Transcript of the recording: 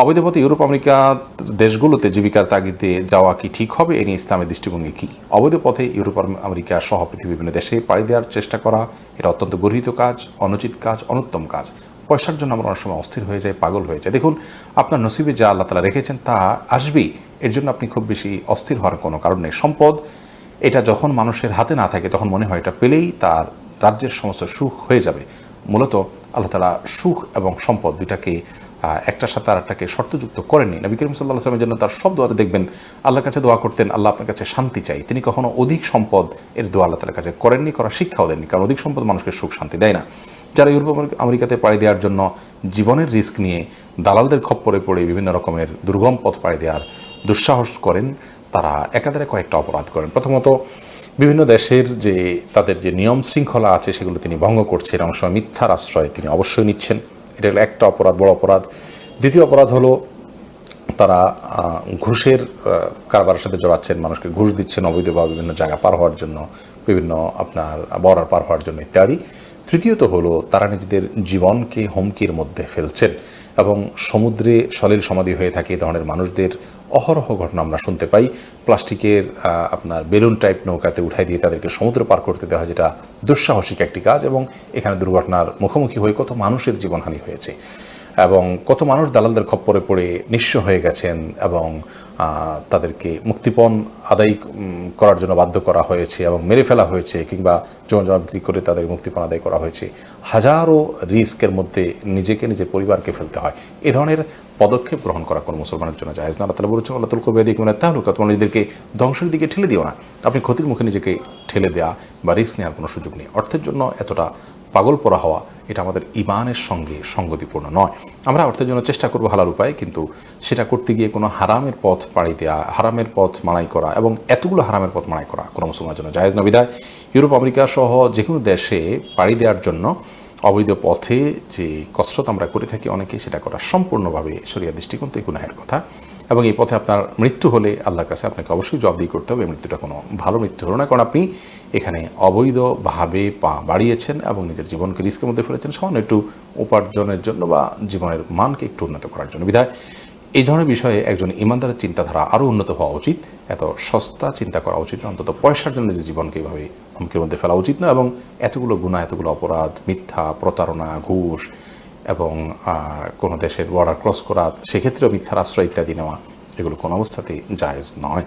অবৈধ পথে Europe America দেশগুলোতে জীবিকার তাগিদে যাওয়া কি ঠিক হবে, এ নিয়ে ইসলামের দৃষ্টিভঙ্গি কী? অবৈধ পথে ইউরোপ আমেরিকা সহ পৃথিবীর বিভিন্ন দেশে পাড়ি দেওয়ার চেষ্টা করা এটা অত্যন্ত গর্হিত কাজ, অনুচিত কাজ, অনুত্তম কাজ। পয়সার জন্য আমরা অনেক সময় অস্থির হয়ে যাই, পাগল হয়ে যায়। দেখুন, আপনার নসিবে যা আল্লাহ তাআলা রেখেছেন তা আসবেই, এর জন্য আপনি খুব বেশি অস্থির হওয়ার কোনো কারণ নেই। সম্পদ এটা যখন মানুষের হাতে না থাকে তখন মনে হয় এটা পেলেই তার রাজ্যের সমস্ত সুখ হয়ে যাবে। মূলত আল্লাহ তাআলা সুখ এবং সম্পদ দুইটাকে একটার সাথে আর একটাকে শর্তযুক্ত করেননি। নবী করিম সাল্লাল্লাহু আলাইহি ওয়াসাল্লামের জন্য তার সব দোয়াতে দেখবেন আল্লাহর কাছে দোয়া করতেন, আল্লাহ আপনার কাছে শান্তি চাই। তিনি কখনো অধিক সম্পদ এর দোয়া আল্লাহ তাআলার কাছে করেননি, করার শিক্ষাও দেননি, কারণ অধিক সম্পদ মানুষকে সুখ শান্তি দেয় না। যারা ইউরোপ আমেরিকাতে পাড়ি দেওয়ার জন্য জীবনের রিস্ক নিয়ে দালালদের খপ্পরে পড়ে বিভিন্ন রকমের দুর্গম পথ পাড়ি দেওয়ার দুঃসাহস করেন, তারা একাধারে কয়েকটা অপরাধ করেন। প্রথমত, বিভিন্ন দেশের যে তাদের যে নিয়ম শৃঙ্খলা আছে সেগুলো তিনি ভঙ্গ করছেন, অনেক সময় মিথ্যার আশ্রয় তিনি অবশ্যই নিচ্ছেন। এটা হলো একটা অপরাধ, বড় অপরাধ। দ্বিতীয় অপরাধ হলো তারা ঘুষের কারবারের সাথে জড়াচ্ছেন, মানুষকে ঘুষ দিচ্ছেন অবৈধভাবে বিভিন্ন জায়গা পার হওয়ার জন্য, বিভিন্ন আপনার বর্ডার পার হওয়ার জন্য ইত্যাদি। তৃতীয়ত হলো তারা নিজেদের জীবনকে হুমকির মধ্যে ফেলছেন এবং সমুদ্রে সলিল সমাধি হয়ে থাকে এই ধরনের মানুষদের অহরহ ঘটনা আমরা শুনতে পাই। প্লাস্টিকের আপনার বেলুন টাইপ নৌকাতে উঠাই দিয়ে তাদেরকে সমুদ্র পার করতে দেওয়া হয়, যেটা দুঃসাহসিক একটি কাজ, এবং এখানে দুর্ঘটনার মুখোমুখি হয়ে কত মানুষের জীবনহানি হয়েছে এবং কত মানুষ দালালদের খপ্পরে পড়ে নিঃস্ব হয়ে গেছেন এবং তাদেরকে মুক্তিপণ আদায় করার জন্য বাধ্য করা হয়েছে এবং মেরে ফেলা হয়েছে, কিংবা জমা বিক্রি করে তাদের মুক্তিপণ আদায় করা হয়েছে। হাজারো রিস্কের মধ্যে নিজেকে, নিজের পরিবারকে ফেলতে হয়। এ ধরনের পদক্ষেপ গ্রহণ করা কোনো মুসলমানের জন্য জায়েজ না। আল্লাহ তাআলা বলেছেন, আল্লাহ তাআলা বেদিক মানে তাহলুকা, তোমরা নিজেদেরকে ধ্বংসের দিকে ঠেলে দিও না। আপনি ক্ষতির মুখে নিজেকে ঠেলে দেওয়া বা রিস্ক নেওয়ার কোনো সুযোগ নেই। অর্থের জন্য এতটা পাগল পড়া হওয়া এটা আমাদের ঈমানের সঙ্গে সঙ্গতিপূর্ণ নয়। আমরা অর্থের জন্য চেষ্টা করব হালাল উপায়, কিন্তু সেটা করতে গিয়ে কোনো হারামের পথ পাড়ি দেওয়া, হারামের পথ মাড়াই করা এবং এতগুলো হারামের পথ মাড়াই করা কোনো মুসলমানের জন্য জায়েজ না। বিধায় ইউরোপ আমেরিকা সহ যে কোনো দেশে পাড়ি দেওয়ার জন্য অবৈধ পথে যে কসরত আমরা করে থাকি অনেকে, সেটা করা সম্পূর্ণভাবে শরিয়া দৃষ্টিকোণ থেকে গুনাহের কথা। এবং এই পথে আপনার মৃত্যু হলে আল্লাহর কাছে আপনাকে অবশ্যই জবাবদিহি করতে হবে। মৃত্যুটা কোনো ভালো মৃত্যু হলো না, কারণ আপনি এখানে অবৈধভাবে পা বাড়িয়েছেন এবং নিজের জীবনকে রিস্কের মধ্যে ফেলেছেন সামান্য একটু উপার্জনের জন্য বা জীবনের মানকে একটু উন্নত করার জন্য। বিধায় এই ধরনের বিষয়ে একজন ইমানদারের চিন্তাধারা আরও উন্নত হওয়া উচিত। এত সস্তা চিন্তা করা উচিত না, অন্তত পয়সার জন্য নিজের জীবনকে এইভাবে হুমকির মধ্যে ফেলা উচিত না। এবং এতগুলো গুনাহ, এতগুলো অপরাধ, মিথ্যা, প্রতারণা, ঘুষ এবং কোনো দেশের বর্ডার ক্রস করা, সেক্ষেত্রেও মিথ্যার আশ্রয় ইত্যাদি নেওয়া, এগুলো কোনো অবস্থাতেই জায়েজ নয়।